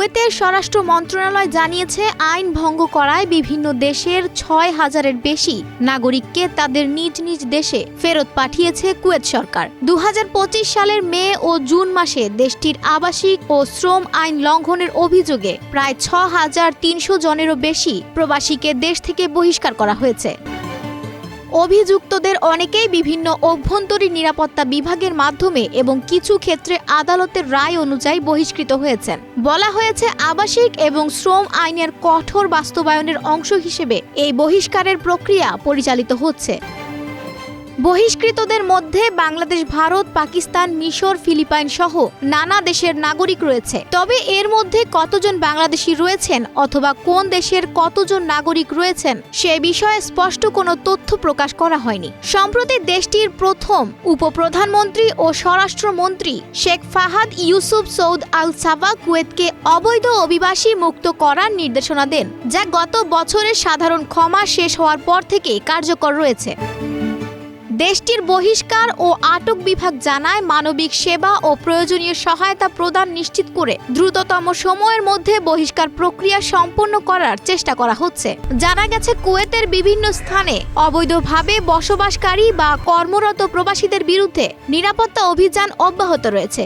কুয়েতের স্বরাষ্ট্র মন্ত্রণালয় জানিয়েছে, আইন ভঙ্গ করায় বিভিন্ন দেশের ৬,০০০-এর বেশি নাগরিককে তাদের নিজ নিজ দেশে ফেরত পাঠিয়েছে কুয়েত সরকার। ২০২৫ সালের মে ও জুন মাসে দেশটির আবাসিক ও শ্রম আইন লঙ্ঘনের অভিযোগে প্রায় ৬,৩০০ জনেরও বেশি প্রবাসীকে দেশ থেকে বহিষ্কার করা হয়েছে। অভিযুক্তদের অনেকেই বিভিন্ন অভ্যন্তরীণ নিরাপত্তা বিভাগের মাধ্যমে এবং কিছু ক্ষেত্রে আদালতের রায় অনুযায়ী বহিষ্কৃত হয়েছেন। বলা হয়েছে, আবাসিক এবং শ্রম আইনের কঠোর বাস্তবায়নের অংশ হিসেবে এই বহিষ্কারের প্রক্রিয়া পরিচালিত হচ্ছে। বহিষ্কৃতদের মধ্যে বাংলাদেশ, ভারত, পাকিস্তান, মিশর, ফিলিপাইন সহ নানা দেশের নাগরিক রয়েছে। তবে এর মধ্যে কতজন বাংলাদেশি রয়েছেন অথবা কোন দেশের কতজন নাগরিক রয়েছেন সে বিষয়ে স্পষ্ট কোনো তথ্য প্রকাশ করা হয়নি। সম্প্রতি দেশটির প্রথম উপপ্রধানমন্ত্রী ও স্বরাষ্ট্রমন্ত্রী শেখ ফাহাদ ইউসুফ সৌদ আল সাবাহ কুয়েতকে অবৈধ অভিবাসী মুক্ত করার নির্দেশনা দেন, যা গত বছরের সাধারণ ক্ষমা শেষ হওয়ার পর থেকে কার্যকর রয়েছে। দেশটির বহিষ্কার ও আটক বিভাগ জানায়, মানবিক সেবা ও প্রয়োজনীয় সহায়তা প্রদান নিশ্চিত করে দ্রুততম সময়ের মধ্যে বহিষ্কার প্রক্রিয়া সম্পন্ন করার চেষ্টা করা হচ্ছে। জানা গেছে, কুয়েতের বিভিন্ন স্থানে অবৈধভাবে বসবাসকারী বা কর্মরত প্রবাসীদের বিরুদ্ধে নিরাপত্তা অভিযান অব্যাহত রয়েছে।